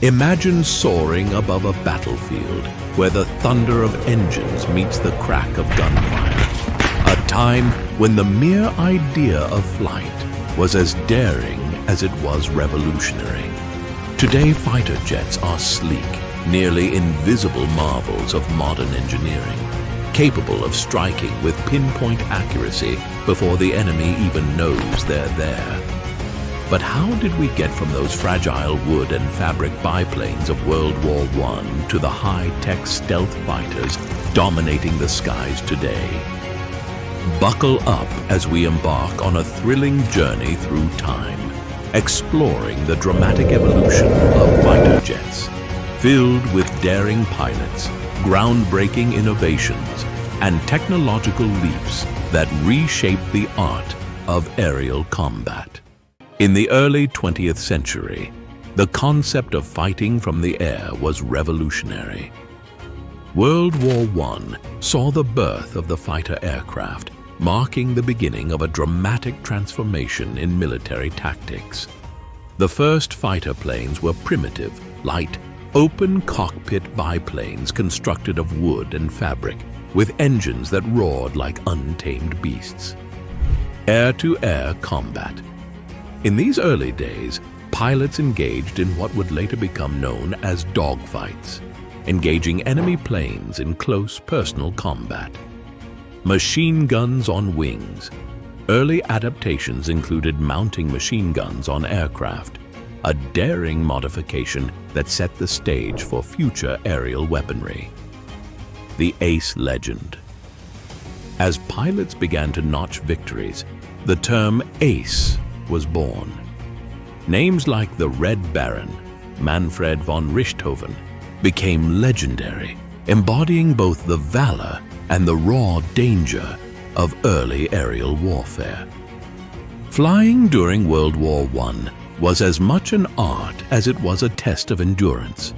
Imagine soaring above a battlefield where the thunder of engines meets the crack of gunfire. A time when the mere idea of flight was as daring as it was revolutionary. Today, fighter jets are sleek, nearly invisible marvels of modern engineering, capable of striking with pinpoint accuracy before the enemy even knows they're there. But how did we get from those fragile wood and fabric biplanes of World War I to the high-tech stealth fighters dominating the skies today? Buckle up as we embark on a thrilling journey through time, exploring the dramatic evolution of fighter jets, filled with daring pilots, groundbreaking innovations, and technological leaps that reshape the art of aerial combat. In the early 20th century, the concept of fighting from the air was revolutionary. World War I saw the birth of the fighter aircraft, marking the beginning of a dramatic transformation in military tactics. The first fighter planes were primitive, light, open cockpit biplanes constructed of wood and fabric, with engines that roared like untamed beasts. Air-to-air combat. In these early days, pilots engaged in what would later become known as dogfights, engaging enemy planes in close personal combat. Machine guns on wings. Early adaptations included mounting machine guns on aircraft, a daring modification that set the stage for future aerial weaponry. The ace legend. As pilots began to notch victories, the term ace was born. Names like the Red Baron, Manfred von Richthofen, became legendary, embodying both the valor and the raw danger of early aerial warfare. Flying during World War I was as much an art as it was a test of endurance.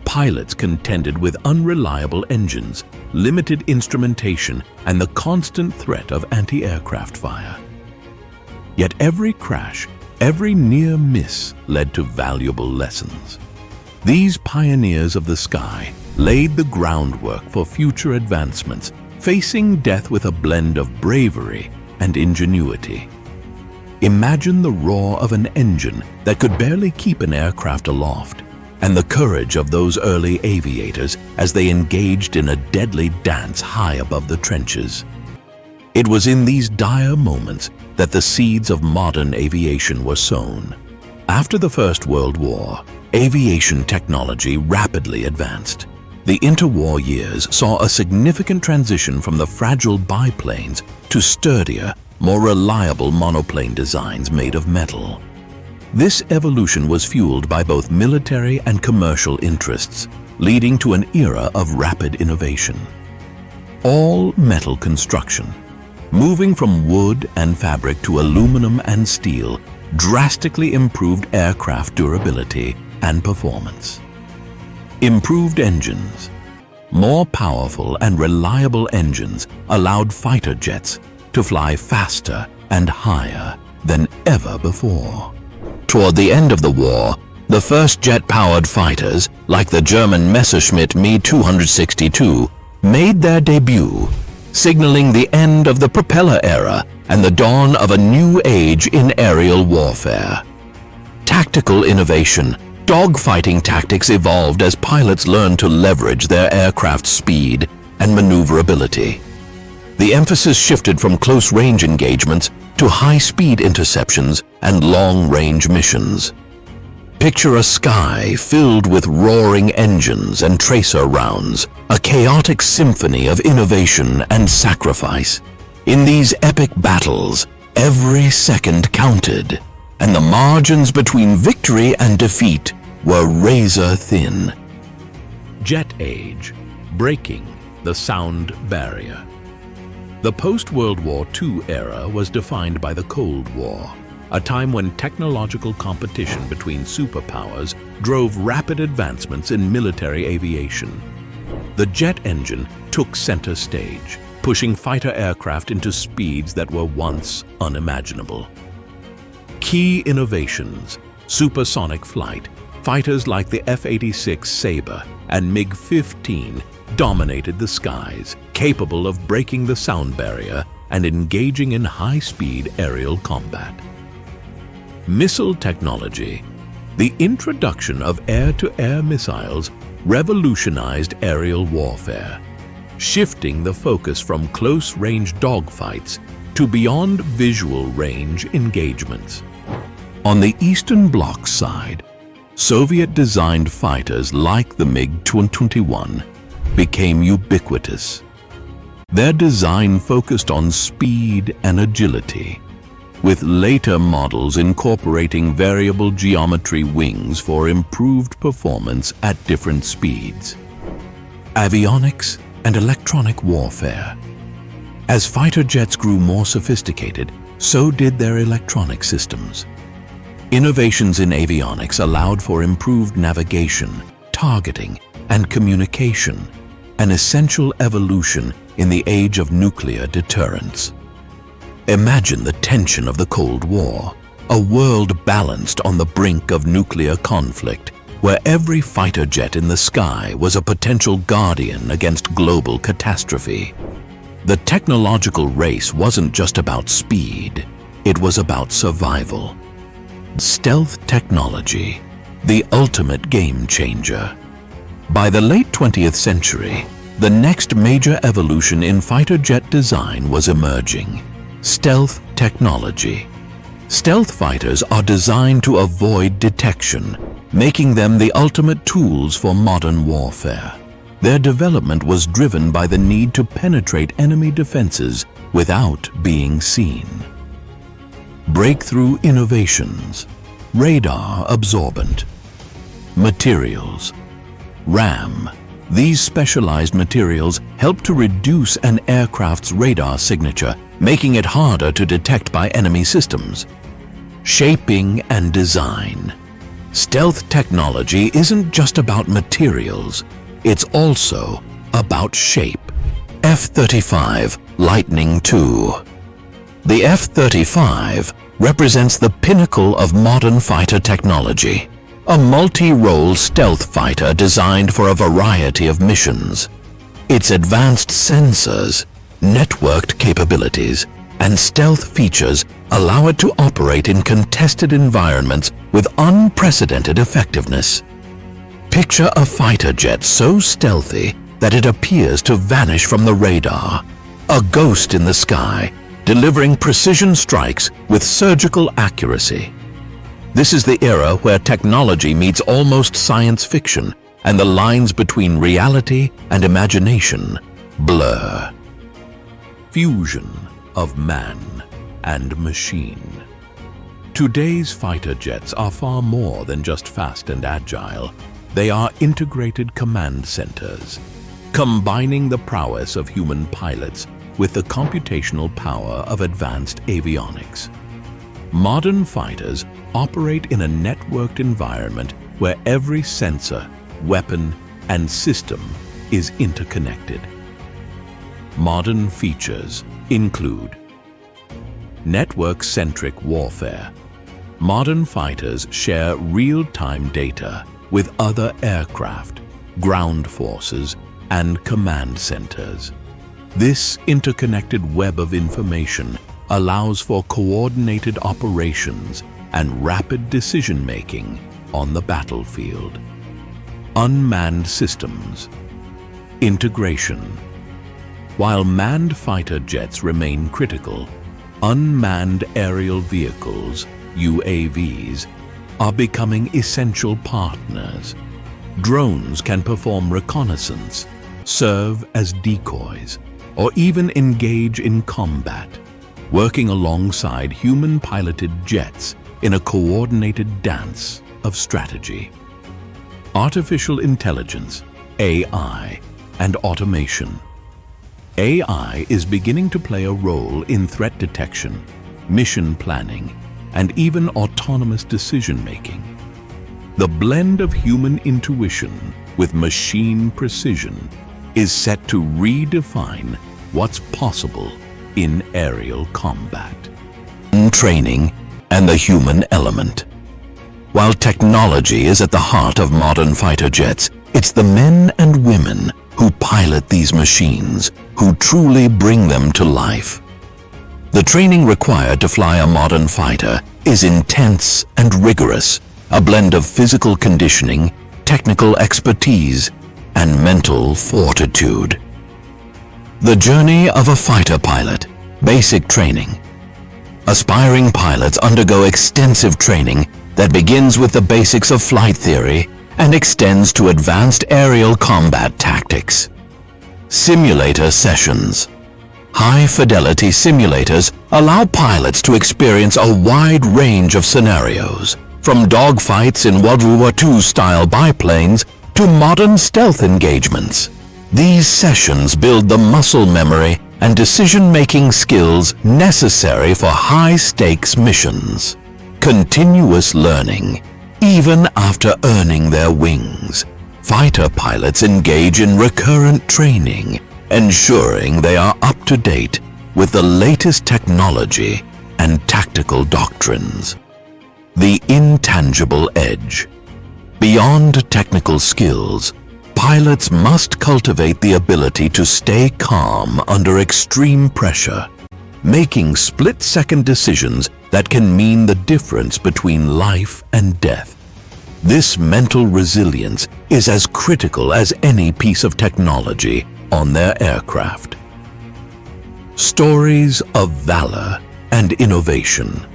Pilots contended with unreliable engines, limited instrumentation, and the constant threat of anti-aircraft fire. Yet every crash, every near miss led to valuable lessons. These pioneers of the sky laid the groundwork for future advancements, facing death with a blend of bravery and ingenuity. Imagine the roar of an engine that could barely keep an aircraft aloft, and the courage of those early aviators as they engaged in a deadly dance high above the trenches. It was in these dire moments that the seeds of modern aviation were sown. After the First World War, aviation technology rapidly advanced. The interwar years saw a significant transition from the fragile biplanes to sturdier, more reliable monoplane designs made of metal. This evolution was fueled by both military and commercial interests, leading to an era of rapid innovation. All metal construction, moving from wood and fabric to aluminum and steel, drastically improved aircraft durability and performance. Improved engines. More powerful and reliable engines allowed fighter jets to fly faster and higher than ever before. Toward the end of the war, the first jet-powered fighters, like the German Messerschmitt Me 262, made their debut, signaling the end of the propeller era and the dawn of a new age in aerial warfare. Tactical innovation. Dogfighting tactics evolved as pilots learned to leverage their aircraft's speed and maneuverability. The emphasis shifted from close-range engagements to high-speed interceptions and long-range missions. Picture a sky filled with roaring engines and tracer rounds, a chaotic symphony of innovation and sacrifice. In these epic battles, every second counted, and the margins between victory and defeat were razor-thin. Jet age, breaking the sound barrier. The post-World War II era was defined by the Cold War, a time when technological competition between superpowers drove rapid advancements in military aviation. The jet engine took center stage, pushing fighter aircraft into speeds that were once unimaginable. Key innovations: supersonic flight, Fighters like the F-86 Sabre and MiG-15 dominated the skies, capable of breaking the sound barrier and engaging in high-speed aerial combat. Missile technology. The introduction of air-to-air missiles revolutionized aerial warfare, shifting the focus from close-range dogfights to beyond visual range engagements. On the Eastern Bloc side, Soviet-designed fighters like the MiG-21 became ubiquitous. Their design focused on speed and agility, with later models incorporating variable geometry wings for improved performance at different speeds. Avionics and electronic warfare. As fighter jets grew more sophisticated, so did their electronic systems. Innovations in avionics allowed for improved navigation, targeting, and communication, an essential evolution in the age of nuclear deterrence. Imagine the tension of the Cold War, a world balanced on the brink of nuclear conflict, where every fighter jet in the sky was a potential guardian against global catastrophe. The technological race wasn't just about speed, it was about survival. Stealth technology, the ultimate game changer. By the late 20th century, the next major evolution in fighter jet design was emerging: stealth technology. Stealth fighters are designed to avoid detection, making them the ultimate tools for modern warfare. Their development was driven by the need to penetrate enemy defenses without being seen. Breakthrough innovations: radar absorbent, materials, RAM. These specialized materials help to reduce an aircraft's radar signature, making it harder to detect by enemy systems. Shaping and design. Stealth technology isn't just about materials, it's also about shape. F-35 Lightning II. The F-35 represents the pinnacle of modern fighter technology, a multi-role stealth fighter designed for a variety of missions. Its advanced sensors, networked capabilities, and stealth features allow it to operate in contested environments with unprecedented effectiveness. Picture a fighter jet so stealthy that it appears to vanish from the radar, a ghost in the sky, delivering precision strikes with surgical accuracy. This is the era where technology meets almost science fiction, and the lines between reality and imagination blur. Fusion of man and machine. Today's fighter jets are far more than just fast and agile. They are integrated command centers, combining the prowess of human pilots with the computational power of advanced avionics. Modern fighters operate in a networked environment where every sensor, weapon, and system is interconnected. Modern features include network-centric warfare. Modern fighters share real-time data with other aircraft, ground forces, and command centers. This interconnected web of information allows for coordinated operations and rapid decision-making on the battlefield. Unmanned systems. Integration. While manned fighter jets remain critical, unmanned aerial vehicles, UAVs, are becoming essential partners. Drones can perform reconnaissance, serve as decoys, or even engage in combat, working alongside human-piloted jets in a coordinated dance of strategy. Artificial intelligence, AI, and automation. AI is beginning to play a role in threat detection, mission planning, and even autonomous decision-making. The blend of human intuition with machine precision is set to redefine what's possible in aerial combat. Training and the human element. While technology is at the heart of modern fighter jets, it's the men and women who pilot these machines who truly bring them to life. The training required to fly a modern fighter is intense and rigorous, a blend of physical conditioning, technical expertise, and mental fortitude. The journey of a fighter pilot. Basic training. Aspiring pilots undergo extensive training that begins with the basics of flight theory and extends to advanced aerial combat tactics. Simulator sessions. High-fidelity simulators allow pilots to experience a wide range of scenarios, from dogfights in World War II-style biplanes to modern stealth engagements. These sessions build the muscle memory and decision-making skills necessary for high-stakes missions. Continuous learning. Even after earning their wings, fighter pilots engage in recurrent training, ensuring they are up to date with the latest technology and tactical doctrines. The intangible edge. Beyond technical skills, pilots must cultivate the ability to stay calm under extreme pressure, making split-second decisions that can mean the difference between life and death. This mental resilience is as critical as any piece of technology on their aircraft. Stories of valor and innovation.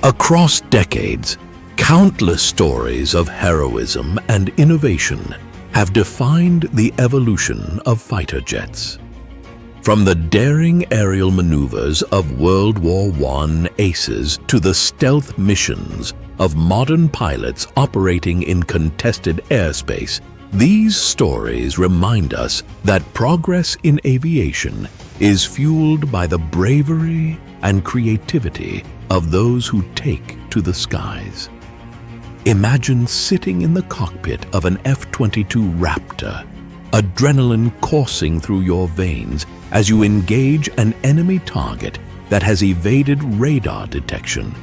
Across decades, countless stories of heroism and innovation have defined the evolution of fighter jets. From the daring aerial maneuvers of World War I aces to the stealth missions of modern pilots operating in contested airspace, these stories remind us that progress in aviation is fueled by the bravery and creativity of those who take to the skies. Imagine sitting in the cockpit of an F-22 Raptor, adrenaline coursing through your veins as you engage an enemy target that has evaded radar detection.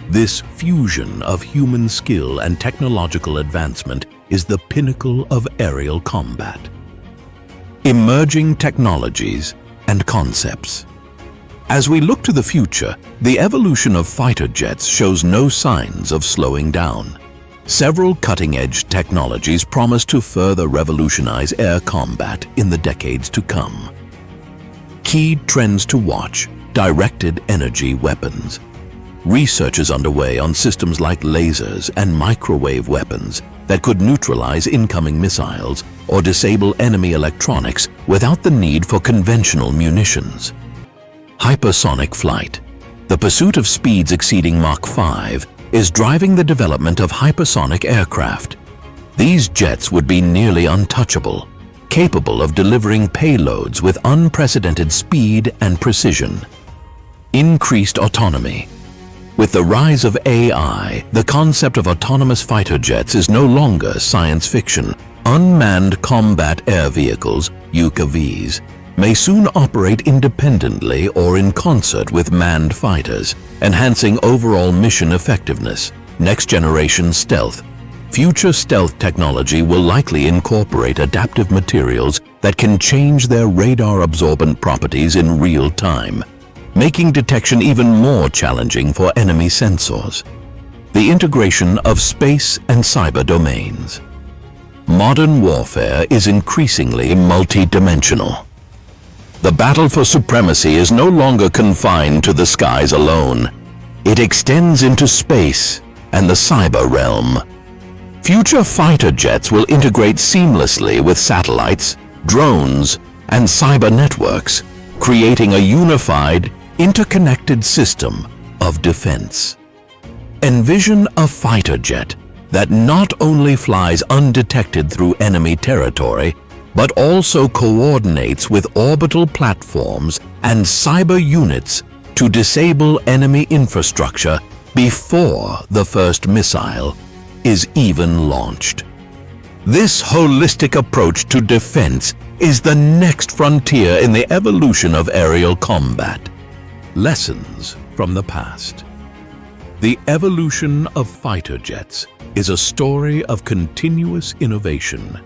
This fusion of human skill and technological advancement is the pinnacle of aerial combat. Emerging technologies and concepts. As we look to the future, the evolution of fighter jets shows no signs of slowing down. Several cutting-edge technologies promise to further revolutionize air combat in the decades to come. Key trends to watch: directed energy weapons. Research is underway on systems like lasers and microwave weapons that could neutralize incoming missiles or disable enemy electronics without the need for conventional munitions. Hypersonic flight. The pursuit of speeds exceeding Mach 5 is driving the development of hypersonic aircraft. These jets would be nearly untouchable, capable of delivering payloads with unprecedented speed and precision. Increased autonomy. With the rise of AI, the concept of autonomous fighter jets is no longer science fiction. Unmanned combat air vehicles, UCAVs, may soon operate independently or in concert with manned fighters, enhancing overall mission effectiveness. Next-generation stealth. Future stealth technology will likely incorporate adaptive materials that can change their radar-absorbent properties in real time, making detection even more challenging for enemy sensors. The integration of space and cyber domains. Modern warfare is increasingly multi-dimensional. The battle for supremacy is no longer confined to the skies alone. It extends into space and the cyber realm. Future fighter jets will integrate seamlessly with satellites, drones, and cyber networks, creating a unified, interconnected system of defense. Envision a fighter jet that not only flies undetected through enemy territory, but also coordinates with orbital platforms and cyber units to disable enemy infrastructure before the first missile is even launched. This holistic approach to defense is the next frontier in the evolution of aerial combat. Lessons from the past. The evolution of fighter jets is a story of continuous innovation,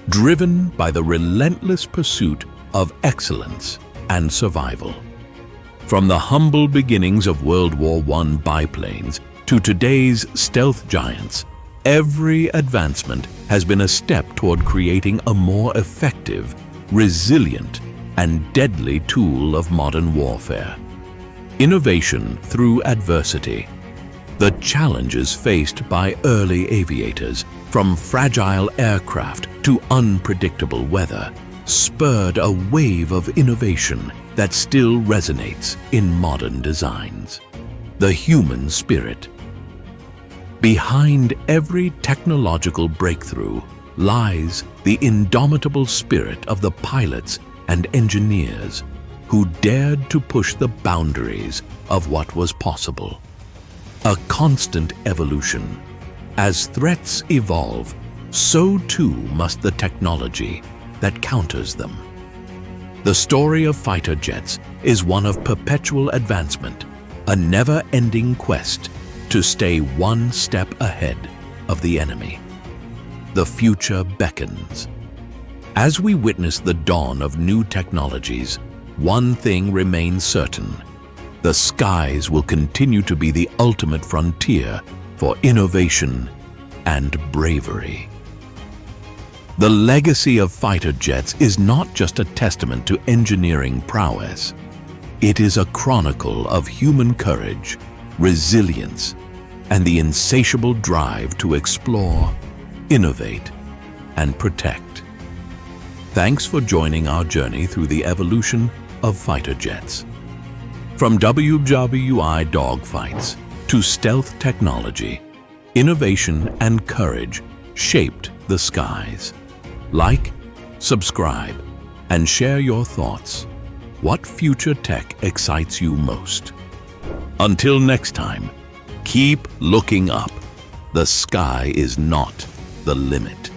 driven by the relentless pursuit of excellence and survival. From the humble beginnings of World War I biplanes to today's stealth giants, every advancement has been a step toward creating a more effective, resilient, and deadly tool of modern warfare. Innovation through adversity. The challenges faced by early aviators, from fragile aircraft to unpredictable weather, spurred a wave of innovation that still resonates in modern designs. The human spirit. Behind every technological breakthrough lies the indomitable spirit of the pilots and engineers who dared to push the boundaries of what was possible. A constant evolution. As threats evolve, so too must the technology that counters them. The story of fighter jets is one of perpetual advancement, a never-ending quest to stay one step ahead of the enemy. The future beckons. As we witness the dawn of new technologies, one thing remains certain: the skies will continue to be the ultimate frontier for innovation and bravery. The legacy of fighter jets is not just a testament to engineering prowess. It is a chronicle of human courage, resilience, and the insatiable drive to explore, innovate, and protect. Thanks for joining our journey through the evolution of fighter jets. From WWI dogfights to stealth technology, innovation and courage shaped the skies. Like, subscribe, and share your thoughts. What future tech excites you most? Until next time, keep looking up. The sky is not the limit.